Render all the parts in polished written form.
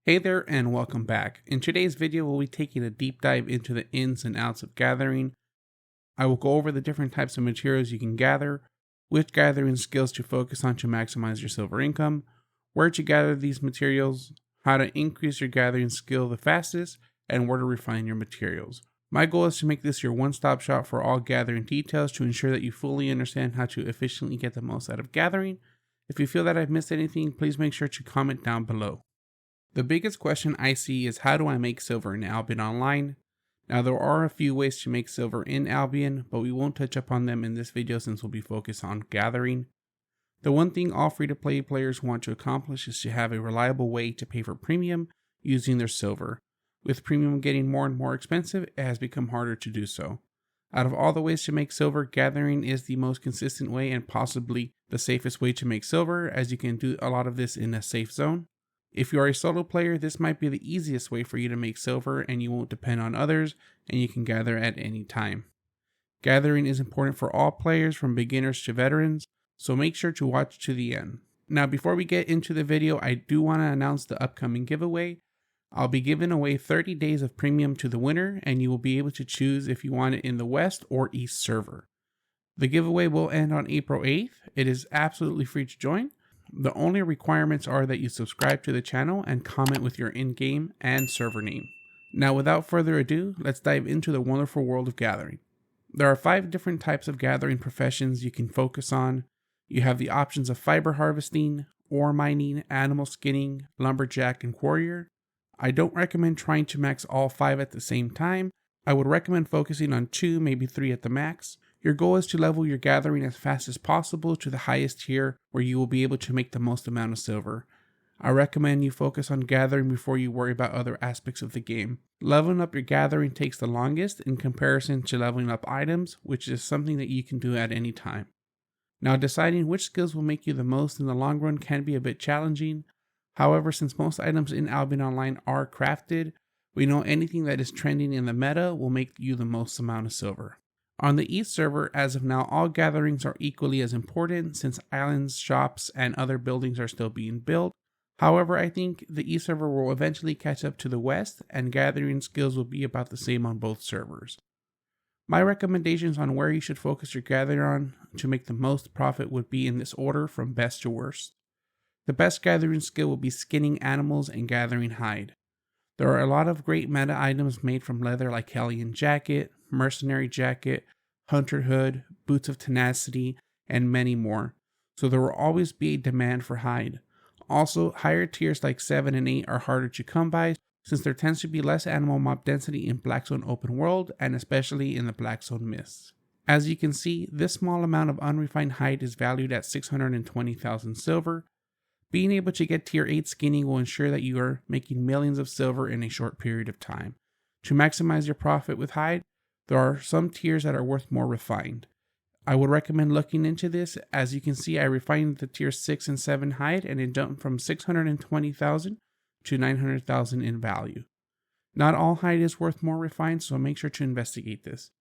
Hey there and welcome back. In today's video we'll be taking a deep dive into the ins and outs of gathering. I will go over the different types of materials you can gather, which gathering skills to focus on to maximize your silver income, where to gather these materials, how to increase your gathering skill the fastest, and where to refine your materials. My goal is to make this your one-stop shop for all gathering details to ensure that you fully understand how to efficiently get the most out of gathering. If you feel that I've missed anything, please make sure to comment down below. The biggest question I see is how do I make silver in Albion Online? Now there are a few ways to make silver in Albion, but we won't touch upon them in this video since we'll be focused on gathering. The one thing all free-to-play players want to accomplish is to have a reliable way to pay for premium using their silver. With premium getting more and more expensive, it has become harder to do so. Out of all the ways to make silver, gathering is the most consistent way and possibly the safest way to make silver, as you can do a lot of this in a safe zone. If you are a solo player, this might be the easiest way for you to make silver and you won't depend on others and you can gather at any time. Gathering is important for all players from beginners to veterans, so make sure to watch to the end. Now before we get into the video, I do want to announce the upcoming giveaway. I'll be giving away 30 days of premium to the winner and you will be able to choose if you want it in the West or East server. The giveaway will end on April 8th. It is absolutely free to join. The only requirements are that you subscribe to the channel and comment with your in-game and server name. Now without further ado, let's dive into the wonderful world of gathering. There are 5 different types of gathering professions you can focus on. You have the options of fiber harvesting, ore mining, animal skinning, lumberjack, and warrior. I don't recommend trying to max all 5 at the same time. I would recommend focusing on 2, maybe 3 at the max. Your goal is to level your gathering as fast as possible to the highest tier where you will be able to make the most amount of silver. I recommend you focus on gathering before you worry about other aspects of the game. Leveling up your gathering takes the longest in comparison to leveling up items, which is something that you can do at any time. Now deciding which skills will make you the most in the long run can be a bit challenging. However, since most items in Albion Online are crafted, we know anything that is trending in the meta will make you the most amount of silver. On the East server, as of now, all gatherings are equally as important since islands, shops, and other buildings are still being built. However, I think the East server will eventually catch up to the West, and gathering skills will be about the same on both servers. My recommendations on where you should focus your gathering on to make the most profit would be in this order from best to worst. The best gathering skill will be skinning animals and gathering hide. There are a lot of great meta items made from leather like Hellion Jacket, Mercenary Jacket, Hunter Hood, Boots of Tenacity, and many more, so there will always be a demand for hide. Also, higher tiers like 7 and 8 are harder to come by since there tends to be less animal mob density in Black Zone Open World and especially in the Black Zone Mists. As you can see, this small amount of unrefined hide is valued at 620,000 silver. Being able to get tier 8 skinning will ensure that you are making millions of silver in a short period of time. To maximize your profit with hide, there are some tiers that are worth more refined. I would recommend looking into this. As you can see, I refined the tier 6 and 7 hide and it jumped from 620,000 to 900,000 in value. Not all hide is worth more refined, so make sure to investigate this.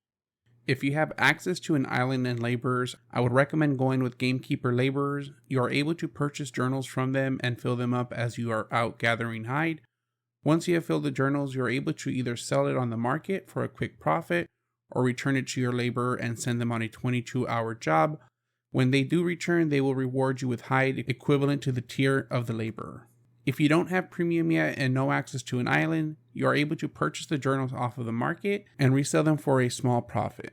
If you have access to an island and laborers, I would recommend going with gamekeeper laborers. You are able to purchase journals from them and fill them up as you are out gathering hide. Once you have filled the journals, you are able to either sell it on the market for a quick profit or return it to your laborer and send them on a 22-hour job. When they do return, they will reward you with hide equivalent to the tier of the laborer. If you don't have premium yet and no access to an island, you are able to purchase the journals off of the market and resell them for a small profit.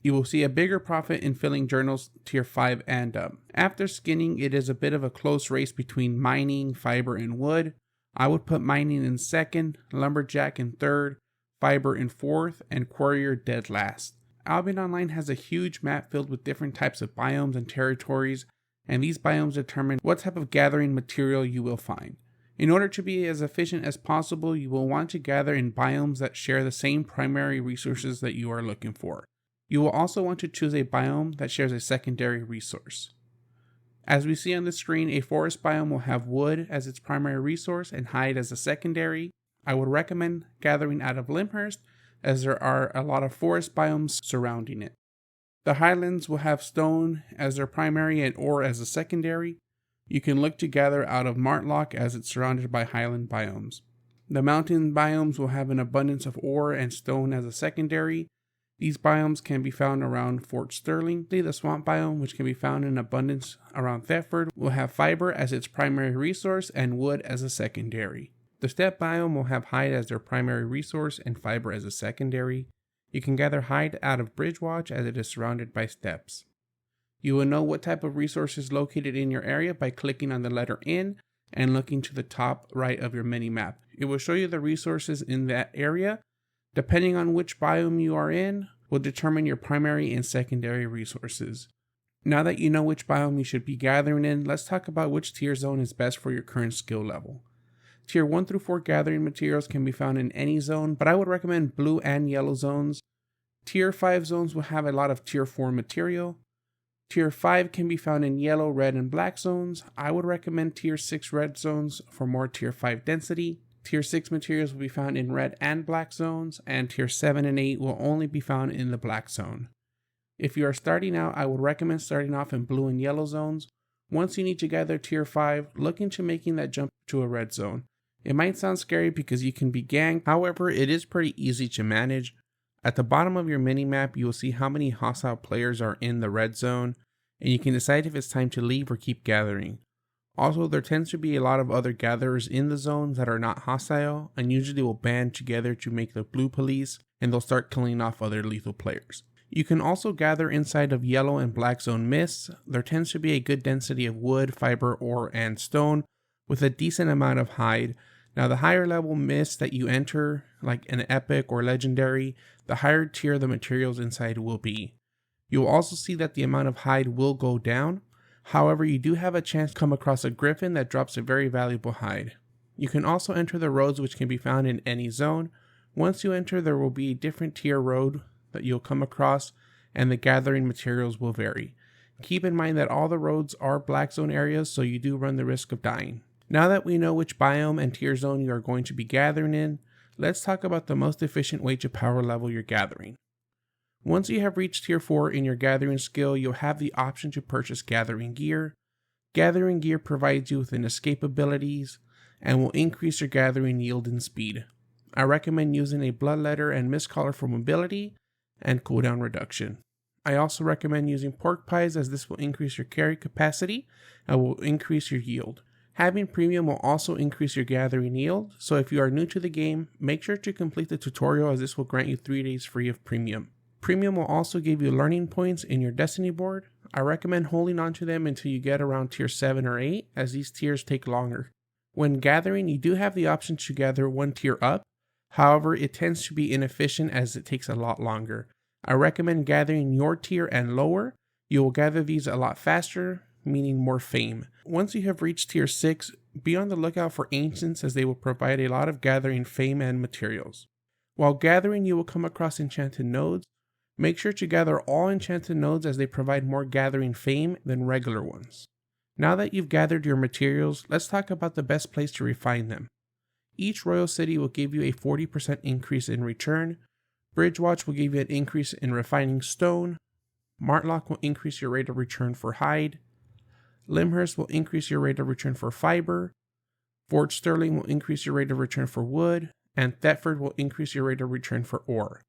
You will see a bigger profit in filling journals tier 5 and up. After skinning, it is a bit of a close race between mining, fiber, and wood. I would put mining in 2nd, lumberjack in 3rd, fiber in 4th, and warrior dead last. Albion Online has a huge map filled with different types of biomes and territories, and these biomes determine what type of gathering material you will find. In order to be as efficient as possible, you will want to gather in biomes that share the same primary resources that you are looking for. You will also want to choose a biome that shares a secondary resource. As we see on the screen, a forest biome will have wood as its primary resource and hide as a secondary. I would recommend gathering out of Lyndhurst as there are a lot of forest biomes surrounding it. The highlands will have stone as their primary and ore as a secondary. You can look to gather out of Martlock as it's surrounded by highland biomes. The mountain biomes will have an abundance of ore and stone as a secondary. These biomes can be found around Fort Sterling. The swamp biome, which can be found in abundance around Thetford, will have fiber as its primary resource and wood as a secondary. The steppe biome will have hide as their primary resource and fiber as a secondary. You can gather hide out of Bridgewatch as it is surrounded by steppes. You will know what type of resource is located in your area by clicking on the letter N and looking to the top right of your mini-map. It will show you the resources in that area. Depending on which biome you are in, will determine your primary and secondary resources. Now that you know which biome you should be gathering in, let's talk about which tier zone is best for your current skill level. Tier 1 through 4 gathering materials can be found in any zone, but I would recommend blue and yellow zones. Tier 5 zones will have a lot of tier 4 material. Tier 5 can be found in yellow, red, and black zones. I would recommend tier 6 red zones for more tier 5 density. Tier 6 materials will be found in red and black zones, and tier 7 and 8 will only be found in the black zone. If you are starting out, I would recommend starting off in blue and yellow zones. Once you need to gather tier 5, look into making that jump to a red zone. It might sound scary because you can be ganged, however, it is pretty easy to manage. At the bottom of your mini-map, you will see how many hostile players are in the red zone, and you can decide if it's time to leave or keep gathering. Also, there tends to be a lot of other gatherers in the zones that are not hostile, and usually will band together to make the blue police, and they'll start killing off other lethal players. You can also gather inside of yellow and black zone mists. There tends to be a good density of wood, fiber, ore, and stone, with a decent amount of hide. Now, the higher level mists that you enter, like an epic or legendary, the higher tier the materials inside will be. You will also see that the amount of hide will go down. However, you do have a chance to come across a griffin that drops a very valuable hide. You can also enter the roads, which can be found in any zone. Once you enter, there will be a different tier road that you'll come across, and the gathering materials will vary. Keep in mind that all the roads are black zone areas, so you do run the risk of dying. Now that we know which biome and tier zone you are going to be gathering in, let's talk about the most efficient way to power level your gathering. Once you have reached tier 4 in your gathering skill, you'll have the option to purchase gathering gear. Gathering gear provides you with an escape abilities and will increase your gathering yield and speed. I recommend using a bloodletter and mist collar for mobility and cooldown reduction. I also recommend using pork pies, as this will increase your carry capacity and will increase your yield. Having premium will also increase your gathering yield, so if you are new to the game, make sure to complete the tutorial, as this will grant you 3 days free of premium. Premium will also give you learning points in your destiny board. I recommend holding on to them until you get around tier 7 or 8, as these tiers take longer. When gathering, you do have the option to gather one tier up. However, it tends to be inefficient as it takes a lot longer. I recommend gathering your tier and lower. You will gather these a lot faster, meaning more fame. Once you have reached tier 6, be on the lookout for ancients, as they will provide a lot of gathering fame and materials. While gathering, you will come across enchanted nodes. Make sure to gather all enchanted nodes, as they provide more gathering fame than regular ones. Now that you've gathered your materials, let's talk about the best place to refine them. Each royal city will give you a 40% increase in return. Bridgewatch will give you an increase in refining stone. Martlock will increase your rate of return for hide. Limhurst will increase your rate of return for fiber. Fort Sterling will increase your rate of return for wood. And Thetford will increase your rate of return for ore.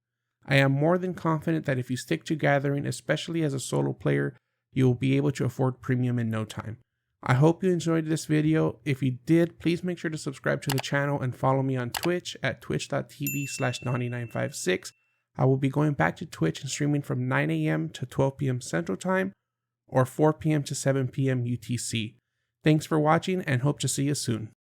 I am more than confident that if you stick to gathering, especially as a solo player, you will be able to afford premium in no time. I hope you enjoyed this video. If you did, please make sure to subscribe to the channel and follow me on Twitch at twitch.tv/naughty956. I will be going back to Twitch and streaming from 9 a.m. to 12 p.m. Central Time or 4 p.m. to 7 p.m. UTC. Thanks for watching and hope to see you soon.